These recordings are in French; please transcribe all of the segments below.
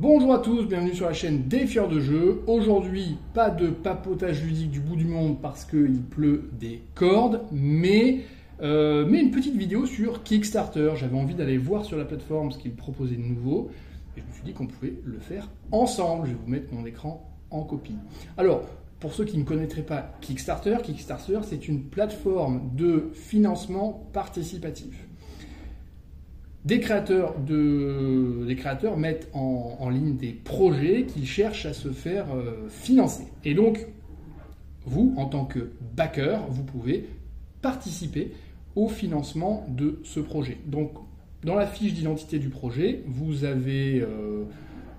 Bonjour à tous, bienvenue sur la chaîne Défieur de jeux. Aujourd'hui, pas de papotage ludique du bout du monde parce qu'il pleut des cordes, mais une petite vidéo sur Kickstarter. J'avais envie d'aller voir sur la plateforme ce qu'il proposait de nouveau et je me suis dit qu'on pouvait le faire ensemble. Je vais vous mettre mon écran en copie. Alors, pour ceux qui ne connaîtraient pas Kickstarter, c'est une plateforme de financement participatif. Des créateurs mettent en ligne des projets qu'ils cherchent à se faire financer. Et donc, vous, en tant que backer, vous pouvez participer au financement de ce projet. Donc, dans la fiche d'identité du projet, vous avez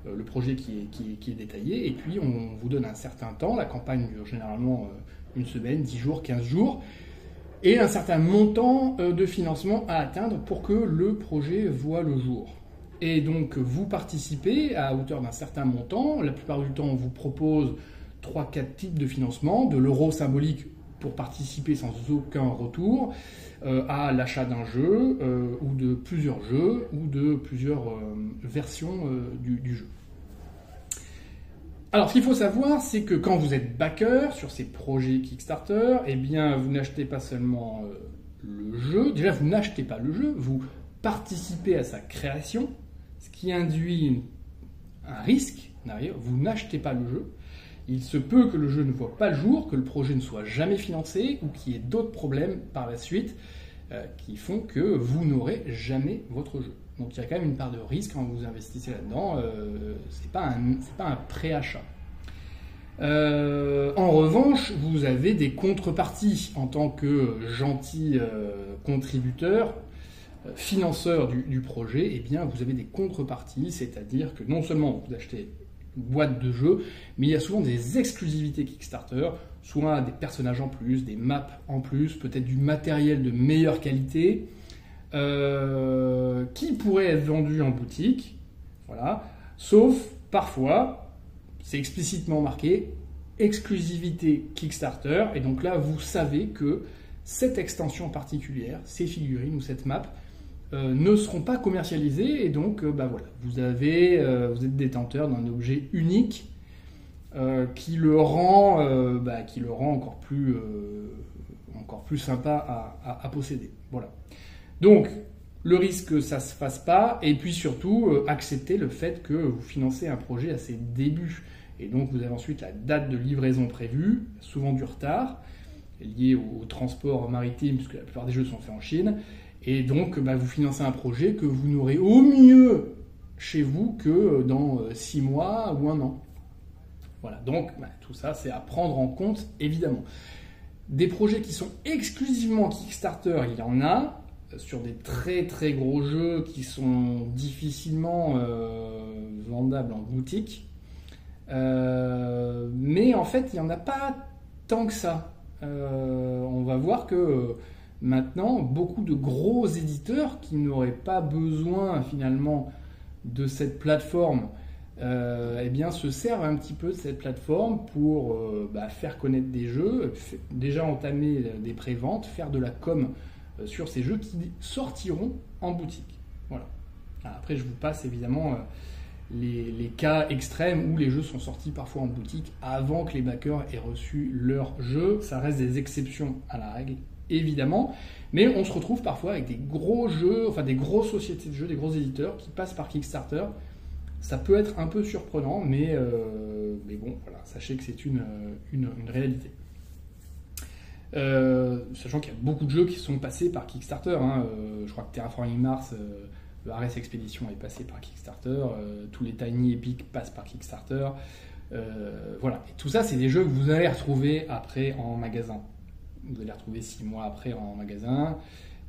le projet qui est détaillé, et puis on vous donne un certain temps. La campagne dure généralement une semaine, 10 jours, 15 jours. Et un certain montant de financement à atteindre pour que le projet voie le jour. Et donc, vous participez à hauteur d'un certain montant. La plupart du temps, on vous propose 3-4 types de financement, de l'euro symbolique pour participer sans aucun retour, à l'achat d'un jeu, ou de plusieurs jeux, ou de plusieurs versions du jeu. Alors, ce qu'il faut savoir, c'est que quand vous êtes backer sur ces projets Kickstarter, eh bien, vous n'achetez pas seulement le jeu. Déjà, vous n'achetez pas le jeu, vous participez à sa création, ce qui induit un risque. Vous n'achetez pas le jeu. Il se peut que le jeu ne voit pas le jour, que le projet ne soit jamais financé, ou qu'il y ait d'autres problèmes par la suite qui font que vous n'aurez jamais votre jeu. Donc il y a quand même une part de risque quand vous investissez là-dedans, c'est pas un préachat. En revanche, vous avez des contreparties en tant que gentil contributeur, financeur du projet. Eh bien, vous avez des contreparties, c'est-à-dire que non seulement vous achetez une boîte de jeux, mais il y a souvent des exclusivités Kickstarter, soit des personnages en plus, des maps en plus, peut-être du matériel de meilleure qualité. Qui pourrait être vendu en boutique, voilà, sauf parfois, c'est explicitement marqué, exclusivité Kickstarter, et donc là vous savez que cette extension particulière, ces figurines ou cette map, ne seront pas commercialisées, et donc voilà, vous êtes détenteur d'un objet unique qui le rend encore plus sympa à posséder. Voilà. Donc, le risque que ça ne se fasse pas, et puis surtout, accepter le fait que vous financez un projet à ses débuts. Et donc, vous avez ensuite la date de livraison prévue, souvent du retard, lié au transport maritime, puisque la plupart des jeux sont faits en Chine. Et donc, vous financez un projet que vous n'aurez au mieux chez vous que dans 6 mois ou 1 an. Voilà, donc tout ça, c'est à prendre en compte, évidemment. Des projets qui sont exclusivement Kickstarter, il y en a, sur des très très gros jeux qui sont difficilement vendables en boutique. Mais en fait, il n'y en a pas tant que ça. On va voir que maintenant, beaucoup de gros éditeurs qui n'auraient pas besoin finalement de cette plateforme eh bien, se servent un petit peu de cette plateforme pour faire connaître des jeux, déjà entamer des préventes, faire de la com sur ces jeux qui sortiront en boutique. Voilà. Après, je vous passe évidemment les cas extrêmes où les jeux sont sortis parfois en boutique avant que les backers aient reçu leur jeu. Ça reste des exceptions à la règle, évidemment. Mais on se retrouve parfois avec des gros jeux, enfin des grosses sociétés de jeux, des gros éditeurs qui passent par Kickstarter. Ça peut être un peu surprenant, mais bon, voilà, sachez que c'est une réalité. Sachant qu'il y a beaucoup de jeux qui sont passés par Kickstarter. Je crois que Terraforming Mars, le Ares Expedition est passé par Kickstarter. Tous les Tiny Epic passent par Kickstarter. Voilà. Et tout ça, c'est des jeux que vous allez retrouver après en magasin. Vous allez retrouver 6 mois après en magasin,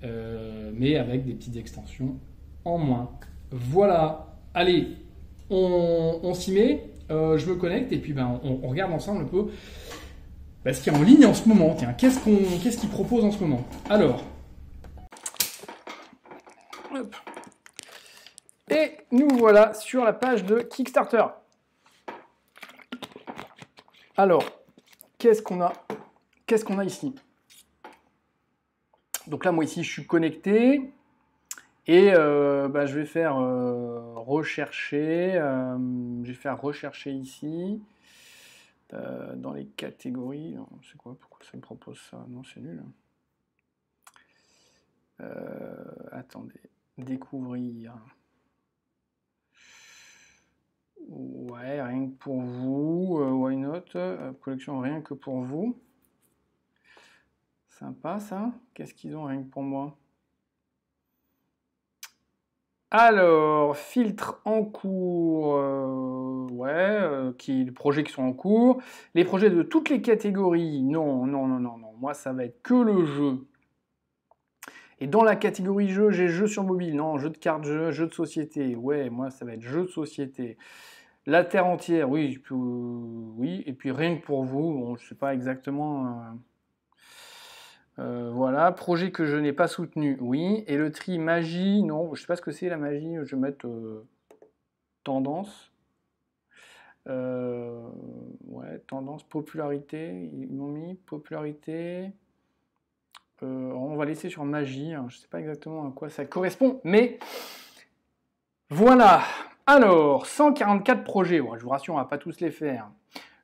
mais avec des petites extensions en moins. Voilà. Allez, on s'y met. Je me connecte et puis on regarde ensemble un peu ce qu'il y a en ligne en ce moment. Tiens, qu'est-ce qu'ils proposent en ce moment? Alors, hop. Et nous voilà sur la page de Kickstarter. Alors, qu'est-ce qu'on a ici? Donc là, moi ici, je suis connecté. Et je vais faire rechercher vais faire rechercher ici. Dans les catégories. C'est quoi? Pourquoi ça me propose ça? Non, c'est nul. Attendez. Découvrir. Ouais, rien que pour vous. Why not? Collection rien que pour vous. Sympa ça. Qu'est-ce qu'ils ont rien que pour moi? Alors, filtre en cours, les projets qui sont en cours. Les projets de toutes les catégories, non. Moi, ça va être que le jeu. Et dans la catégorie jeu, j'ai jeu sur mobile, non, jeu de cartes, jeu de société. Ouais, moi, ça va être jeu de société. La Terre entière, oui, oui. Et puis rien que pour vous, bon, je sais pas exactement. Voilà, projet que je n'ai pas soutenu, oui. Et le tri magie, non, je sais pas ce que c'est la magie, je vais mettre tendance. Ouais, tendance, popularité, ils m'ont mis popularité. On va laisser sur magie, hein, je sais pas exactement à quoi ça correspond, mais voilà. Alors, 144 projets, bon, je vous rassure, on va pas tous les faire.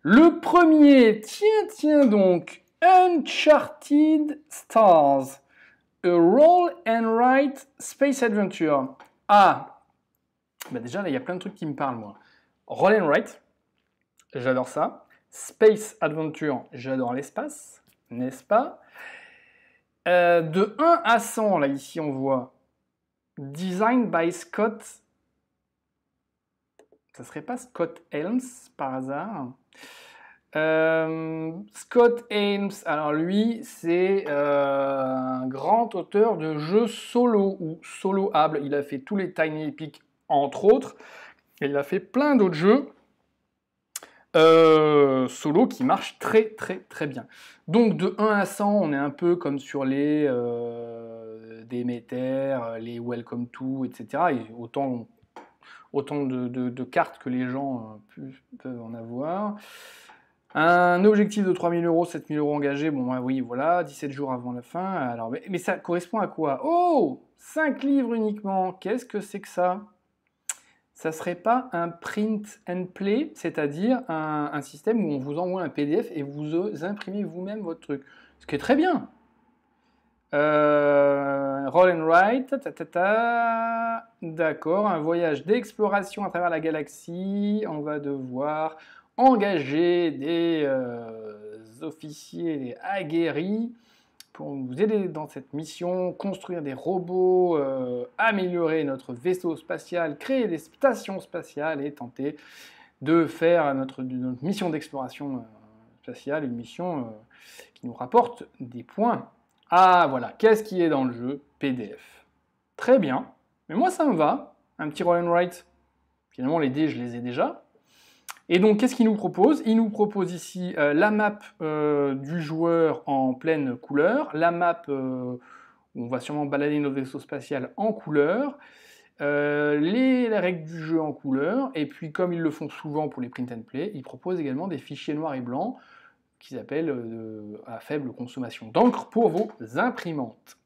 Le premier, tiens donc, Uncharted Stars, a roll and write space adventure. Ah, bah déjà là il y a plein de trucs qui me parlent moi. Roll and write, j'adore ça. Space adventure, j'adore l'espace, n'est-ce pas? De 1 à 100, là ici on voit Design by Scott. Ça serait pas Scott Helms par hasard? Scott Helms, alors lui, c'est un grand auteur de jeux solo ou soloable. Il a fait tous les Tiny Epic, entre autres, et il a fait plein d'autres jeux solo qui marchent très bien. Donc de 1 à 100, on est un peu comme sur les Demeter, les Welcome to, etc. Et autant de cartes que les gens peuvent en avoir. Un objectif de 3 000 €, 7 000 € engagés, bon oui, voilà, 17 jours avant la fin. Alors, mais ça correspond à quoi? Oh, 5 livres uniquement, qu'est-ce que c'est que ça? Ça serait pas un print and play, c'est-à-dire un système où on vous envoie un PDF et vous imprimez vous-même votre truc. Ce qui est très bien. Roll and write, d'accord, un voyage d'exploration à travers la galaxie. On va devoir engager des officiers aguerris pour vous aider dans cette mission, construire des robots, améliorer notre vaisseau spatial, créer des stations spatiales et tenter de faire notre mission d'exploration spatiale, une mission qui nous rapporte des points. Ah voilà, qu'est-ce qui est dans le jeu? PDF. Très bien, mais moi ça me va, un petit roll and write. Finalement les dés je les ai déjà. Et donc qu'est-ce qu'il nous propose? Il nous propose ici la map du joueur en pleine couleur, la map où on va sûrement balader notre vaisseau spatial en couleur, les règles du jeu en couleur, et puis comme ils le font souvent pour les print and play, ils proposent également des fichiers noirs et blancs qu'ils appellent à faible consommation d'encre pour vos imprimantes.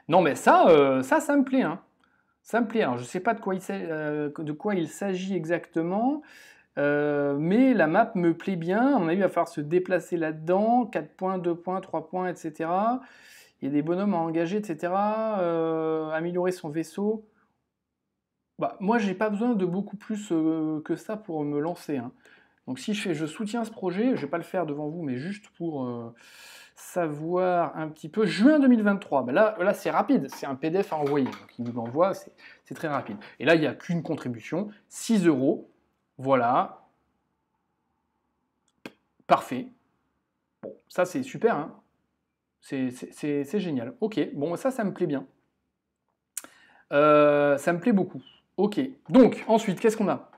Non mais ça me plaît, hein. Ça me plaît. Alors je ne sais pas de quoi il s'agit exactement, mais la map me plaît bien. À mon avis, il va falloir se déplacer là-dedans, 4 points, 2 points, 3 points, etc. Il y a des bonhommes à engager, etc. Améliorer son vaisseau. Bah, moi, j'ai pas besoin de beaucoup plus que ça pour me lancer, hein. Donc si je soutiens ce projet, je ne vais pas le faire devant vous, mais juste pour savoir un petit peu. Juin 2023, ben là c'est rapide, c'est un PDF à envoyer, donc il nous l'envoie, c'est très rapide. Et là, il n'y a qu'une contribution, 6 €, voilà. Parfait. Bon, ça c'est super, hein. C'est génial. Ok, bon, ça me plaît bien. Ça me plaît beaucoup. Ok, donc ensuite, qu'est-ce qu'on a?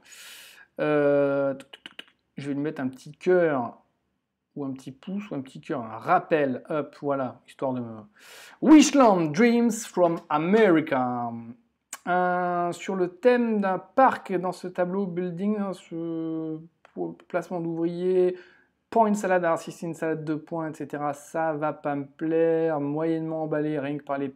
Je vais lui mettre un petit cœur, ou un petit pouce, ou un petit cœur, un rappel, hop, voilà, histoire de... Wishland Dreams from America. Sur le thème d'un parc dans ce tableau building, ce placement d'ouvriers, point salade, alors si c'est une salade de points, etc., ça va pas me plaire, moyennement emballé, rien que par les...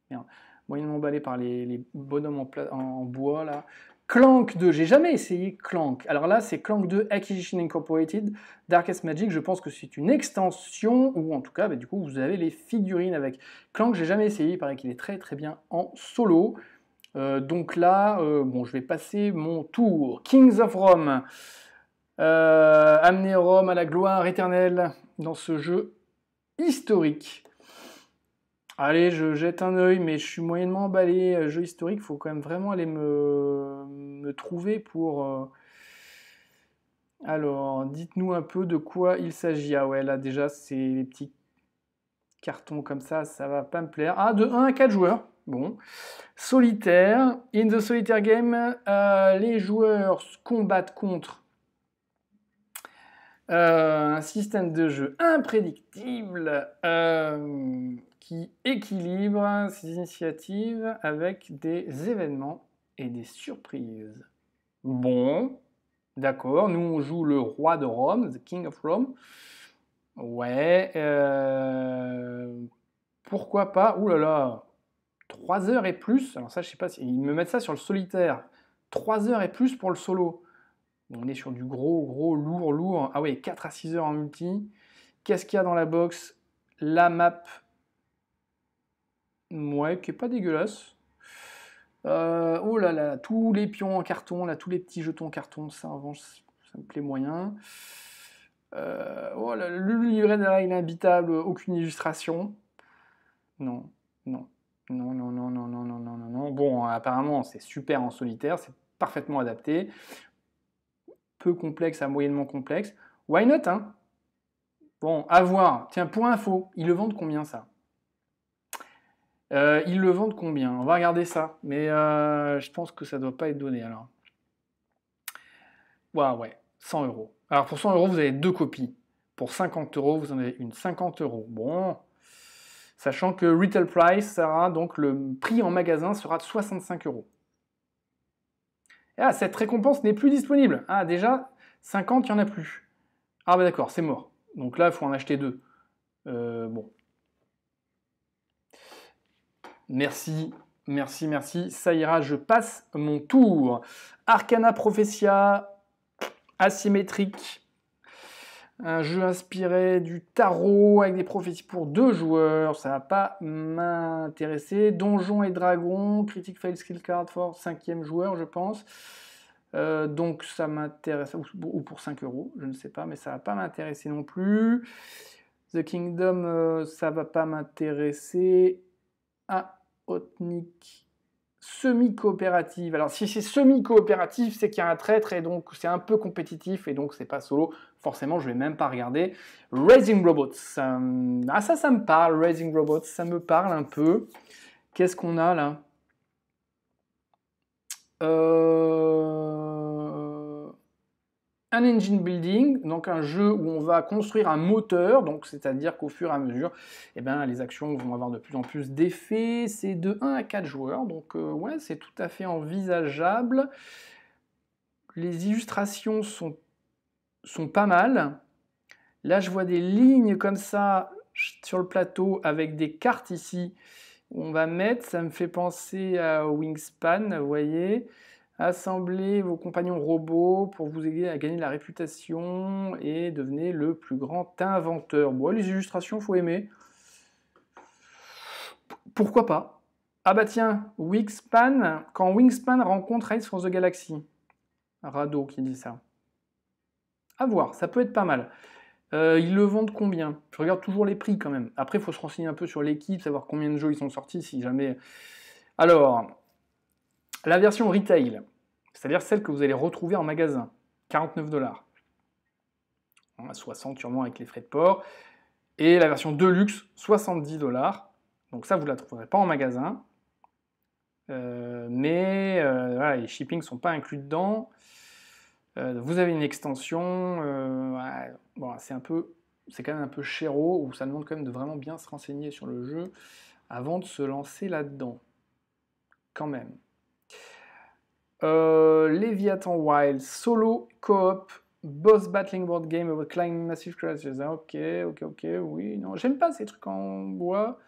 Merde, moyennement emballé par les bonhommes en bois, là. Clank 2, j'ai jamais essayé Clank. Alors là, c'est Clank 2 Acquisition Incorporated, Darkest Magic. Je pense que c'est une extension, ou en tout cas, du coup, vous avez les figurines avec. Clank, j'ai jamais essayé, il paraît qu'il est très très bien en solo. Donc là, bon, je vais passer mon tour. Kings of Rome. Amener Rome à la gloire éternelle dans ce jeu historique. Allez, je jette un œil, mais je suis moyennement emballé. Jeu historique, il faut quand même vraiment aller me trouver pour... Alors, dites-nous un peu de quoi il s'agit. Ah ouais, là déjà, c'est les petits cartons comme ça va pas me plaire. Ah, de 1 à 4 joueurs. Bon. Solitaire. In the solitaire game, les joueurs combattent contre un système de jeu imprédictible qui équilibre ses initiatives avec des événements et des surprises. Bon, d'accord, nous on joue le roi de Rome, the King of Rome. Ouais, pourquoi pas, ouh là là, 3 heures et plus, alors ça je sais pas, ils me mettent ça sur le solitaire, 3 heures et plus pour le solo. On est sur du gros, lourd. Ah ouais, 4 à 6 heures en multi. Qu'est-ce qu'il y a dans la box? La map. Ouais, qui est pas dégueulasse. Oh là là, tous les pions en carton, là, tous les petits jetons en carton, ça en revanche, ça me plaît moyen. Oh là, le livret de la règle imbitable, aucune illustration. Non. Bon, apparemment, c'est super en solitaire, c'est parfaitement adapté. Peu complexe à moyennement complexe. Why not, hein? Bon, à voir. Tiens, pour info, ils le vendent combien, ça? Ils le vendent combien? On va regarder ça. Mais je pense que ça doit pas être donné, alors. Ouais, 100 euros. Alors, pour 100 euros, vous avez 2 copies. Pour 50 euros, vous en avez une. 50 euros. Bon. Sachant que retail price sera, donc le prix en magasin sera de 65 euros. Ah, cette récompense n'est plus disponible. Ah, déjà, 50, il n'y en a plus. Ah, bah d'accord, c'est mort. Donc là, il faut en acheter 2. Bon. Merci. Ça ira, je passe mon tour. Arcana Prophecia, asymétrique. Un jeu inspiré du tarot avec des prophéties pour 2 joueurs. Ça va pas m'intéresser. Donjons et Dragons, Critic Fail Skill Card for 5e joueur, je pense. Donc ça m'intéresse, ou pour 5 euros, je ne sais pas, mais ça va pas m'intéresser non plus. The Kingdom, ça va pas m'intéresser. Otnik, semi-coopérative. Alors si c'est semi-coopératif, c'est qu'il y a un traître et donc c'est un peu compétitif et donc c'est pas solo. Forcément, je vais même pas regarder. Raising Robots, ça me parle. Raising Robots, ça me parle un peu. Qu'est-ce qu'on a là? Un engine building, donc un jeu où on va construire un moteur, donc c'est-à-dire qu'au fur et à mesure, les actions vont avoir de plus en plus d'effets. C'est de 1 à 4 joueurs, donc ouais, c'est tout à fait envisageable. Les illustrations sont pas mal. Là, je vois des lignes comme ça sur le plateau avec des cartes ici. On va mettre, ça me fait penser à Wingspan, vous voyez. Assemblez vos compagnons robots pour vous aider à gagner de la réputation et devenez le plus grand inventeur. Bon, les illustrations, faut aimer. Pourquoi pas? Ah bah tiens, Wingspan, quand Wingspan rencontre Race for the Galaxy. Rado qui dit ça. À voir, ça peut être pas mal. Ils le vendent combien? Je regarde toujours les prix quand même. Après, il faut se renseigner un peu sur l'équipe, savoir combien de jeux ils sont sortis, si jamais... Alors... La version retail, c'est-à-dire celle que vous allez retrouver en magasin, 49 $. 60 sûrement avec les frais de port. Et la version Deluxe, 70 $. Donc ça, vous ne la trouverez pas en magasin. Mais voilà, les shippings ne sont pas inclus dedans. Vous avez une extension. Bon, c'est quand même un peu chéro, où ça demande quand même de vraiment bien se renseigner sur le jeu avant de se lancer là-dedans. Quand même. Leviathan Wild, solo, coop, boss battling board game about climbing massive creatures. Ok, oui, non, j'aime pas ces trucs en bois.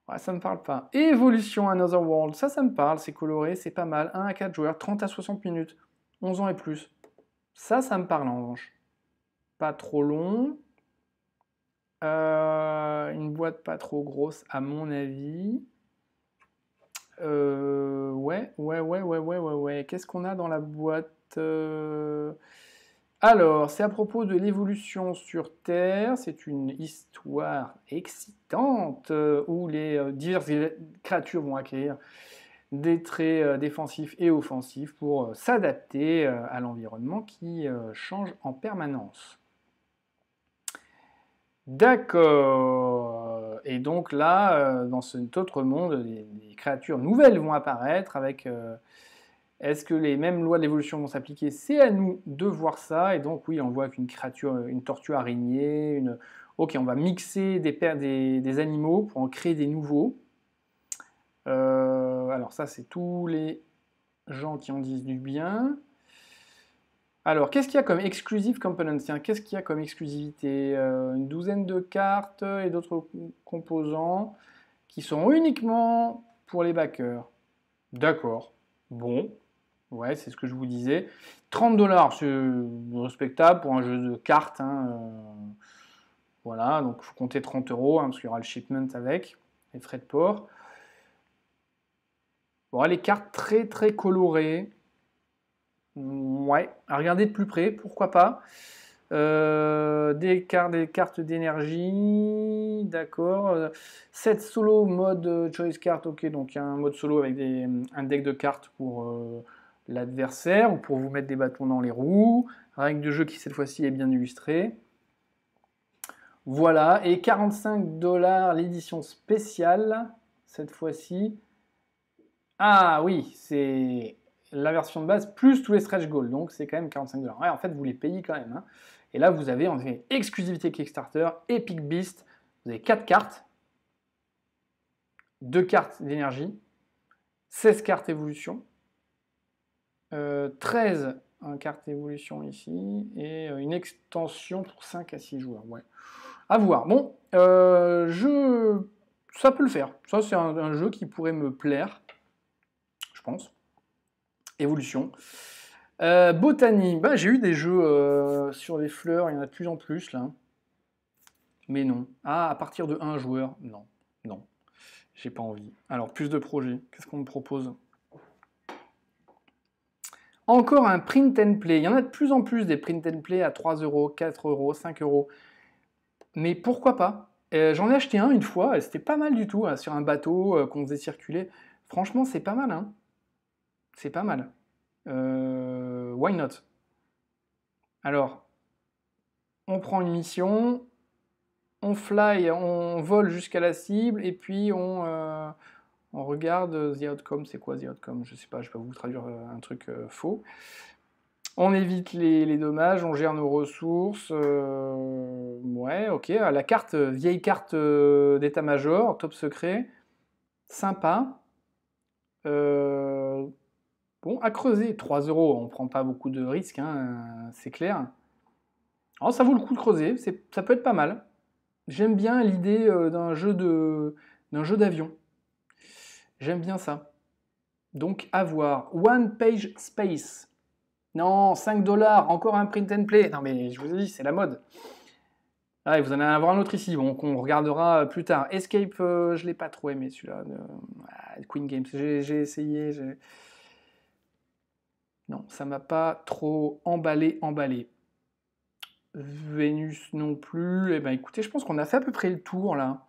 Ouais, ça me parle pas. Evolution Another World, ça me parle, c'est coloré, c'est pas mal. 1 à 4 joueurs, 30 à 60 minutes, 11 ans et plus. Ça me parle en revanche. Pas trop long. Une boîte pas trop grosse, à mon avis. Ouais. Qu'est-ce qu'on a dans la boîte? Alors, c'est à propos de l'évolution sur Terre. C'est une histoire excitante où les diverses créatures vont acquérir des traits défensifs et offensifs pour s'adapter à l'environnement qui change en permanence. D'accord. Et donc là, dans cet autre monde, des créatures nouvelles vont apparaître avec... est-ce que les mêmes lois de l'évolution vont s'appliquer? C'est à nous de voir ça. Et donc oui, on voit qu'une créature, une tortue araignée, Ok, on va mixer des animaux pour en créer des nouveaux. Alors ça, c'est tous les gens qui en disent du bien. Alors, qu'est-ce qu'il y a comme exclusive component? Tiens, qu'est-ce qu'il y a comme exclusivité? Une douzaine de cartes et d'autres composants qui sont uniquement pour les backers. D'accord. Bon. Ouais, c'est ce que je vous disais. 30$, c'est respectable pour un jeu de cartes. Hein, voilà, donc il faut compter 30€, hein, parce qu'il y aura le shipment avec, les frais de port. Bon, les cartes très très colorées. Ouais, à regarder de plus près, pourquoi pas. Des cartes d'énergie, d'accord. 7 solo mode choice card, ok, donc il y a un mode solo avec un deck de cartes pour l'adversaire ou pour vous mettre des bâtons dans les roues. Règle de jeu qui cette fois-ci est bien illustrée. Voilà, et 45$ l'édition spéciale, cette fois-ci. Ah oui, c'est la version de base plus tous les stretch goals, donc c'est quand même 45$. Ouais, en fait, vous les payez quand même. Hein. Et là, vous avez en fait exclusivité Kickstarter, Epic Beast. Vous avez 4 cartes, 2 cartes d'énergie, 16 cartes évolution, 13 cartes évolution ici, et une extension pour 5 à 6 joueurs. Ouais. À voir. Bon, ça peut le faire. Ça, c'est un jeu qui pourrait me plaire, je pense. Évolution. Botany, bah, j'ai eu des jeux sur les fleurs, il y en a de plus en plus là. Mais non. Ah, à partir de 1 joueur, non. Non. J'ai pas envie. Alors, plus de projets. Qu'est-ce qu'on me propose? Encore un print and play. Il y en a de plus en plus des print and play à 3€, 4€, 5€. Mais pourquoi pas? J'en ai acheté un une fois, et c'était pas mal du tout, sur un bateau qu'on faisait circuler. Franchement, c'est pas mal, hein. C'est pas mal. Why not? Alors, on prend une mission, on fly, on vole jusqu'à la cible, et puis on regarde the outcome. C'est quoi the outcome? Je sais pas, je vais vous traduire un truc faux. On évite les dommages, on gère nos ressources. Ouais, ok. La carte, vieille carte d'état-major, top secret. Sympa. Bon, à creuser. 3€, on prend pas beaucoup de risques, hein, c'est clair. Alors, ça vaut le coup de creuser, ça peut être pas mal. J'aime bien l'idée d'un jeu d'avion. J'aime bien ça. Donc, à voir. One Page Space. Non, 5$, encore un print and play. Non, mais je vous ai dit, c'est la mode. Ah, vous en allez avoir un autre ici, bon, qu'on regardera plus tard. Escape, je l'ai pas trop aimé celui-là. Queen Games, j'ai essayé. Non, ça m'a pas trop emballé. Vénus non plus. Eh ben, écoutez, je pense qu'on a fait à peu près le tour là.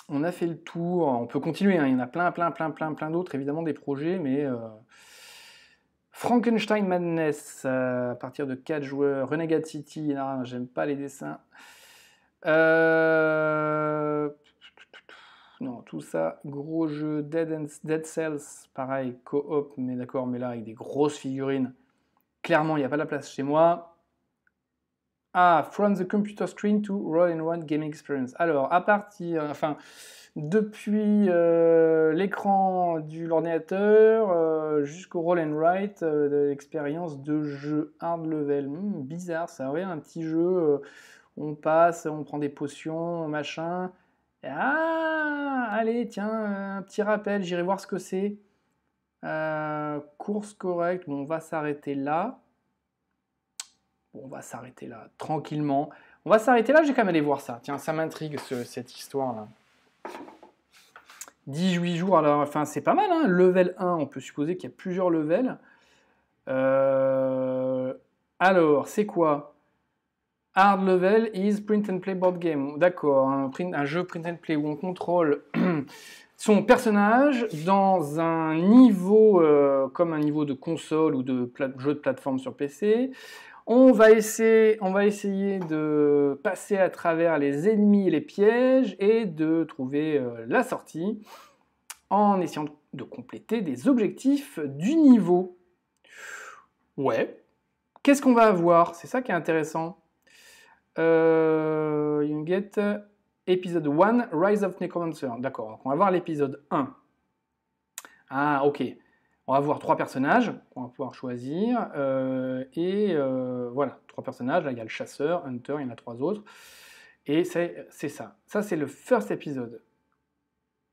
On a fait le tour. On peut continuer. Hein. Il y en a plein d'autres, évidemment, des projets, mais Frankenstein Madness à partir de 4 joueurs. Renegade City, j'aime pas les dessins. Non, tout ça, gros jeu. Dead Cells, pareil, coop, mais d'accord, mais là avec des grosses figurines. Clairement, il n'y a pas la place chez moi. Ah, From the Computer Screen to Roll-and-Ride Gaming Experience. Alors, depuis l'écran de l'ordinateur jusqu'au Roll-and-Ride, l'expérience de jeu hard level. Bizarre, ça, ouais, un petit jeu, on passe, on prend des potions, machin. Ah, allez, tiens, un petit rappel, j'irai voir ce que c'est. Course correcte, bon, on va s'arrêter là. Bon, on va s'arrêter là, tranquillement. On va s'arrêter là, j'ai quand même aller voir ça. Tiens, ça m'intrigue, cette histoire-là. 18 jours, alors, enfin, c'est pas mal, hein. Level 1, on peut supposer qu'il y a plusieurs levels. Alors, c'est quoi? Hard level is print and play board game. D'accord, un jeu print and play où on contrôle son personnage dans un niveau comme un niveau de console ou de jeu de plateforme sur PC. On va essayer de passer à travers les ennemis et les pièges et de trouver la sortie en essayant de compléter des objectifs du niveau. Ouais. Qu'est-ce qu'on va avoir? C'est ça qui est intéressant. You get épisode 1, Rise of Necromancer. D'accord, donc on va voir l'épisode 1. Ah, ok. On va voir 3 personnages qu'on va pouvoir choisir. Voilà, 3 personnages. Là, il y a le chasseur, Hunter, il y en a 3 autres. Et c'est ça. Ça, c'est le first épisode.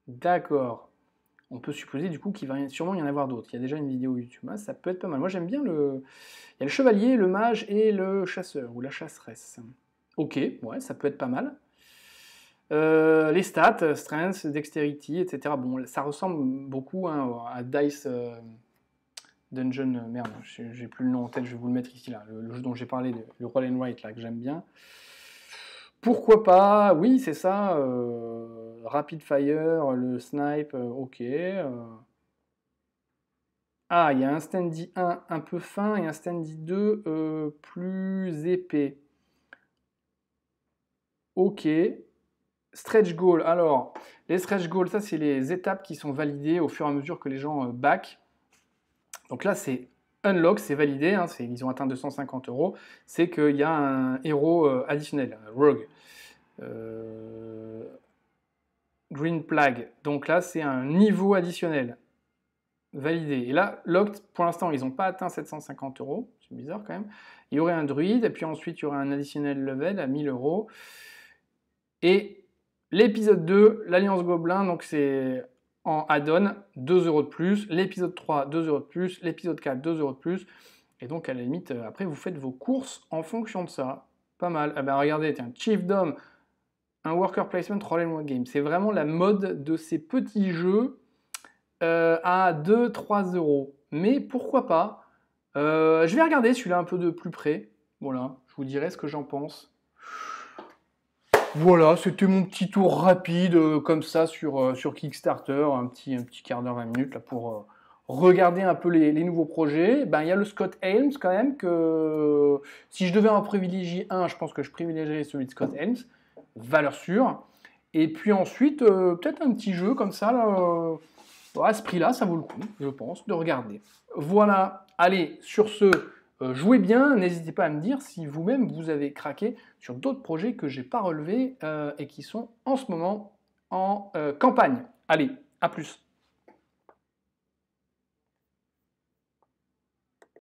D'accord. On peut supposer du coup qu'il va sûrement y en avoir d'autres. Il y a déjà une vidéo YouTube. Ah, ça peut être pas mal. Moi, j'aime bien le... Il y a le chevalier, le mage et le chasseur, ou la chasseresse. Ok, ouais, ça peut être pas mal. Les stats, strength, dexterity, etc. Bon, ça ressemble beaucoup à Dice Dungeon. Merde, j'ai plus le nom en tête, je vais vous le mettre ici là. Le jeu dont j'ai parlé, le Roll and Write là, que j'aime bien. Pourquoi pas? Oui, c'est ça. Rapid Fire, le snipe, ok. Ah, il y a un standy 1 un peu fin et un standy 2 plus épais. Ok. Stretch goal. Alors, les stretch goals, ça, c'est les étapes qui sont validées au fur et à mesure que les gens back. Donc là, c'est unlock, c'est validé. Hein, ils ont atteint 250 €. C'est qu'il y a un héros additionnel, un rogue. Green Plague. Donc là, c'est un niveau additionnel. Validé. Et là, locked, pour l'instant, ils n'ont pas atteint 750 €. C'est bizarre quand même. Il y aurait un druide, et puis ensuite, il y aurait un additionnel level à 1000 €. Et l'épisode 2, l'Alliance Gobelin, donc c'est en add-on, 2 € de plus. L'épisode 3, 2 € de plus. L'épisode 4, 2 € de plus. Et donc, à la limite, après, vous faites vos courses en fonction de ça. Pas mal. Ah ben, regardez, tiens, Chiefdom, un worker placement roll and write game. C'est vraiment la mode de ces petits jeux à 2-3 €. Mais pourquoi pas? Je vais regarder celui-là un peu de plus près. Voilà, je vous dirai ce que j'en pense. Voilà, c'était mon petit tour rapide comme ça sur Kickstarter, un petit quart d'heure, 20 minutes là, pour regarder un peu les nouveaux projets. Ben, il y a le Scott Helms quand même, que si je devais en privilégier un, je pense que je privilégierais celui de Scott Helms, valeur sûre. Et puis ensuite, peut-être un petit jeu comme ça, là, à ce prix-là, ça vaut le coup, je pense, de regarder. Voilà, allez, sur ce... jouez bien, n'hésitez pas à me dire si vous-même vous avez craqué sur d'autres projets que j'ai pas relevés et qui sont en ce moment en campagne. Allez, à plus.